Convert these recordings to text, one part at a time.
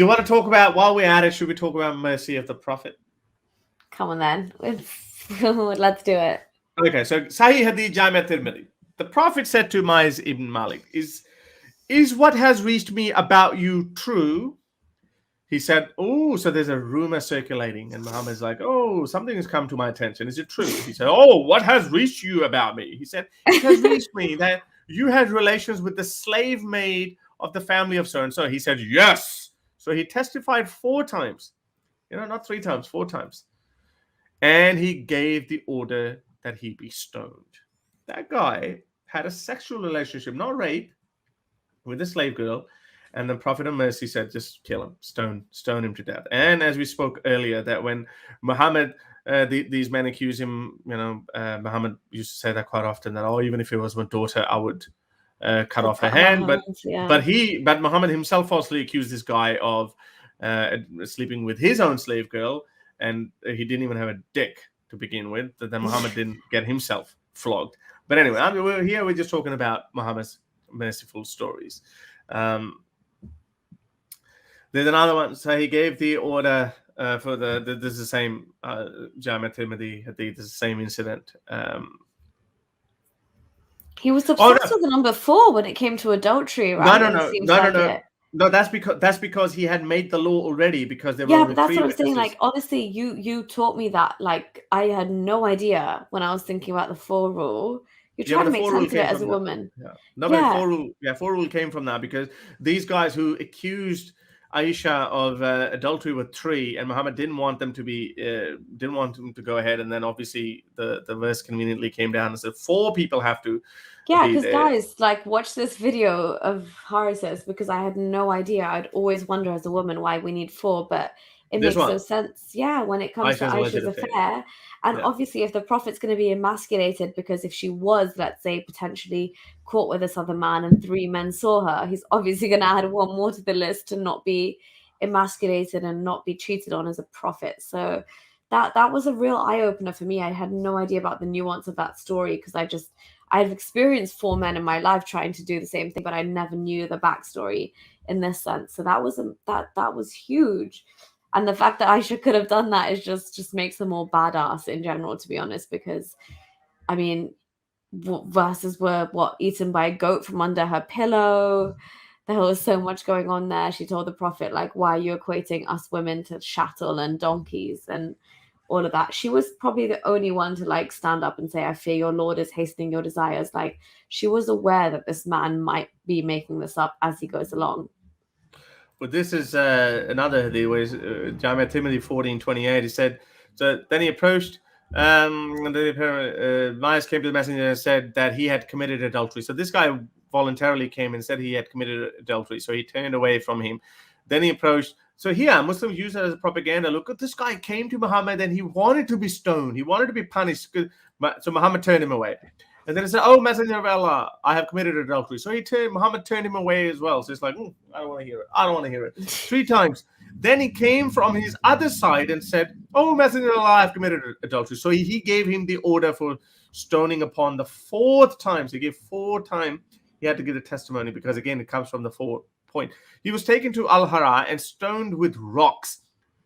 you want to talk about, while we're at it, should we talk about mercy of the Prophet? Come on then. Let's do it. Okay, so Sahih Hadith Jami' Tirmidhi. The Prophet said to Maiz ibn Malik, is what has reached me about you true? He said, oh, so there's a rumor circulating. And Muhammad's like, oh, something has come to my attention. Is it true? He said, oh, what has reached you about me? He said, it has reached me that you had relations with the slave maid of the family of so-and-so. He said, yes. So he testified 4 times. Not 3 times, 4 times. And he gave the order that he be stoned. That guy had a sexual relationship, not rape, with a slave girl. And the Prophet of Mercy said, just kill him, stone him to death. And as we spoke earlier, that when Muhammad, these men accuse him, Muhammad used to say that quite often, that, oh, even if it was my daughter, I would cut off her hand. But Muhammad himself falsely accused this guy of sleeping with his own slave girl, and he didn't even have a dick to begin with. That then Muhammad didn't get himself flogged. But anyway, we're just talking about Muhammad's merciful stories. There's another one. So he gave the order for this is the same Jami' Tirmidhi Hadith. This is the same incident. He was obsessed with the number 4 when it came to adultery, right? No. That's because he had made the law already, because there were only 3 witnesses. That's what I'm saying. Like, honestly, you taught me that. Like, I had no idea when I was thinking about the 4 rule. You're trying to make sense of it as a woman. But 4 rule came from that, because these guys who accused Aisha of adultery with 3, and Muhammad didn't want them to go ahead, and then obviously the verse conveniently came down and said 4 people have to. Yeah, because guys, like, watch this video of Harris's, because I had no idea. I'd always wonder as a woman why we need 4, but it makes no sense. Yeah, when it comes to Aisha's affair. And obviously, if the Prophet's going to be emasculated, because if she was, let's say, potentially caught with this other man and 3 men saw her, he's obviously going to add 1 more to the list to not be emasculated and not be treated on as a prophet. So that was a real eye-opener for me. I had no idea about the nuance of that story, because I've experienced 4 men in my life trying to do the same thing, but I never knew the backstory in this sense. So that was huge. And the fact that Aisha could have done that is just makes them all badass in general, to be honest, because, I mean, verses were, eaten by a goat from under her pillow. There was so much going on there. She told the Prophet, like, why are you equating us women to chattel and donkeys and all of that? She was probably the only one to, like, stand up and say, I fear your Lord is hastening your desires. Like, she was aware that this man might be making this up as he goes along. But this is another hadith where Jami' Tirmidhi 14:28. He said, so then he approached, Maiz came to the messenger and said that he had committed adultery. So this guy voluntarily came and said he had committed adultery. So he turned away from him. Then he approached. So here, Muslims use it as a propaganda. Look, this guy came to Muhammad and he wanted to be stoned. He wanted to be punished. So Muhammad turned him away. And then he said, oh, Messenger of Allah, I have committed adultery. So Muhammad turned him away as well. So it's like, I don't want to hear it. I don't want to hear it. 3 times. Then he came from his other side and said, oh, Messenger of Allah, I have committed adultery. So he gave him the order for stoning upon the 4th time. So he gave 4 times. He had to give the testimony, because, again, it comes from the 4th point. He was taken to Al-Hara and stoned with rocks.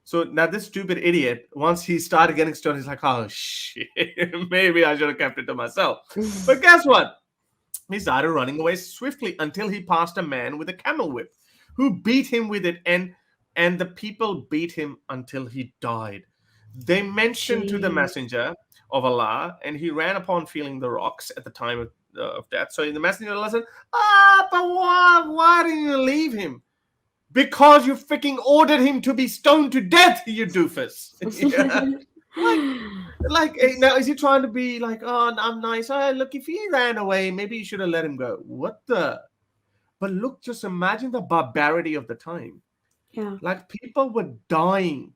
So now this stupid idiot, once he started getting stoned, he's like, oh, shit, maybe I should have kept it to myself. But guess what? He started running away swiftly until he passed a man with a camel whip who beat him with it, and the people beat him until he died. They mentioned to the messenger of Allah, and he ran upon feeling the rocks at the time of death. So the messenger of Allah said, but why didn't you leave him? Because you freaking ordered him to be stoned to death, you doofus. like, now is he trying to be like, oh, I'm nice. Oh, look, if he ran away, maybe you should have let him go. What the? But look, just imagine the barbarity of the time. Yeah. Like, people were dying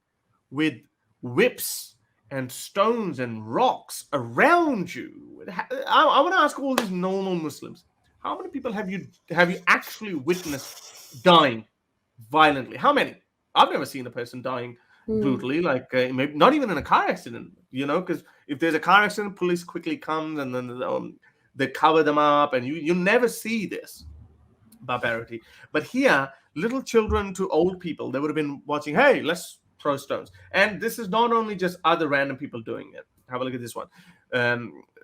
with whips and stones and rocks around you. I want to ask all these normal Muslims, how many people have you actually witnessed dying violently? How many? I've never seen a person dying brutally, like maybe not even in a car accident, because if there's a car accident, police quickly comes and then they cover them up, and you never see this. barbarity. But here, little children to old people, they would have been watching, hey, let's throw stones. And this is not only just other random people doing it. Have a look at this one.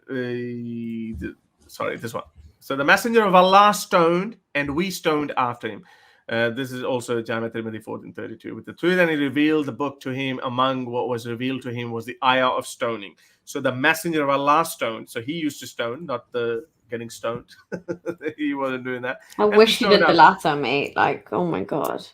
This one. So the messenger of Allah stoned, and we stoned after him. This is also Jami Tirmidhi 1432. With the truth, and he revealed the book to him. Among what was revealed to him was the ayah of stoning. So the messenger of Allah stoned. So he used to stone, not the getting stoned. He wasn't doing that. I wish he did the latter, mate. Like, oh my God.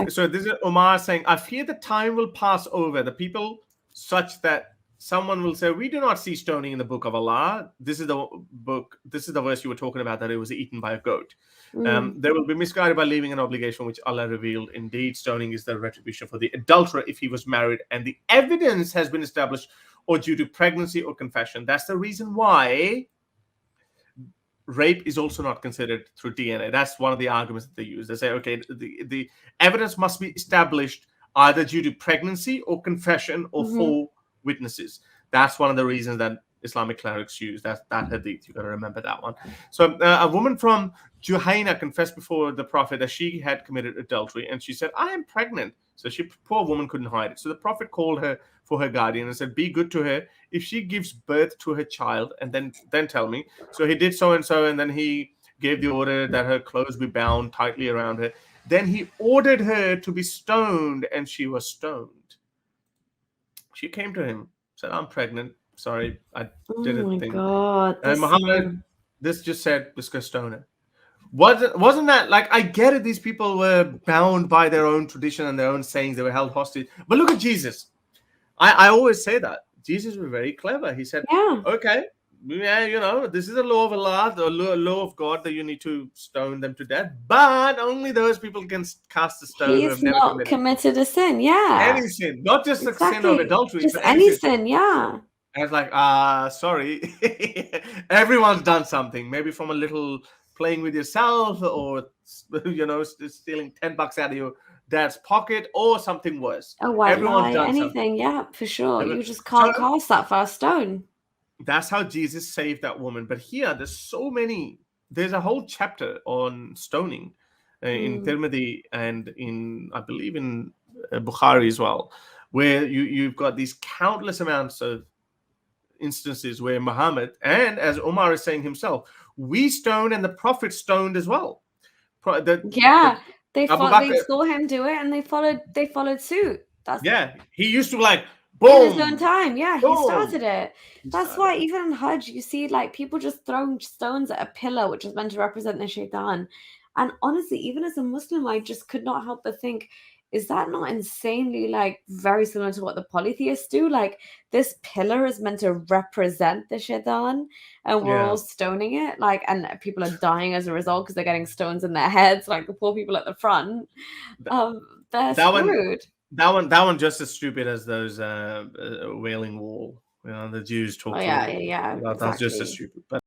So this is Umar saying, I fear the time will pass over the people such that someone will say, we do not see stoning in the book of Allah. This is the book. This is the verse you were talking about, that it was eaten by a goat. They will be misguided by leaving an obligation which Allah revealed. Indeed, stoning is the retribution for the adulterer if he was married and the evidence has been established or due to pregnancy or confession. That's the reason why rape is also not considered through DNA. That's one of the arguments that they use. They say, okay, the evidence must be established either due to pregnancy or confession or four witnesses. That's one of the reasons that Islamic clerics use that hadith. You got to remember that one. So a woman from Juhayna confessed before the Prophet that she had committed adultery, and she said, I am pregnant. So poor woman couldn't hide it. So the Prophet called her for her guardian and said, be good to her. If she gives birth to her child, and then tell me. So he did so, and then he gave the order that her clothes be bound tightly around her. Then he ordered her to be stoned, and she was stoned. She came to him, said, I'm pregnant. Sorry, I didn't think. God, and Muhammad, this just said, let's go stone her. Wasn't that, like, I get it, these people were bound by their own tradition and their own sayings, they were held hostage. But look at Jesus. I always say that. Jesus was very clever. He said, okay, yeah, this is a law of Allah, the law of God, that you need to stone them to death. But only those people can cast a stone who have never committed a sin, any sin. Not just a sin of adultery, just any sin, And it's like, sorry, everyone's done something. Maybe from a little playing with yourself, or stealing $10 out of your dad's pocket, or something worse. A white lie, anything, for sure. You just can't cast that first stone. That's how Jesus saved that woman. But here, there's a whole chapter on stoning in Tirmidhi and I believe in Bukhari as well, where you've got these countless amounts of instances where Muhammad, and as Umar is saying himself, we stoned and the Prophet stoned as well. They saw him do it and they followed suit. He used to boom, in his own time. He started it. That's why even in Hajj you see people just throwing stones at a pillar which is meant to represent the shaitan. And honestly, even as a Muslim, I just could not help but think, is that not insanely very similar to what the polytheists do? This pillar is meant to represent the shaitan, and we're all stoning it, and people are dying as a result because they're getting stones in their heads, the poor people at the front. They're screwed. That one just as stupid as those Wailing Wall. The Jews talk. Exactly. That's just as stupid. But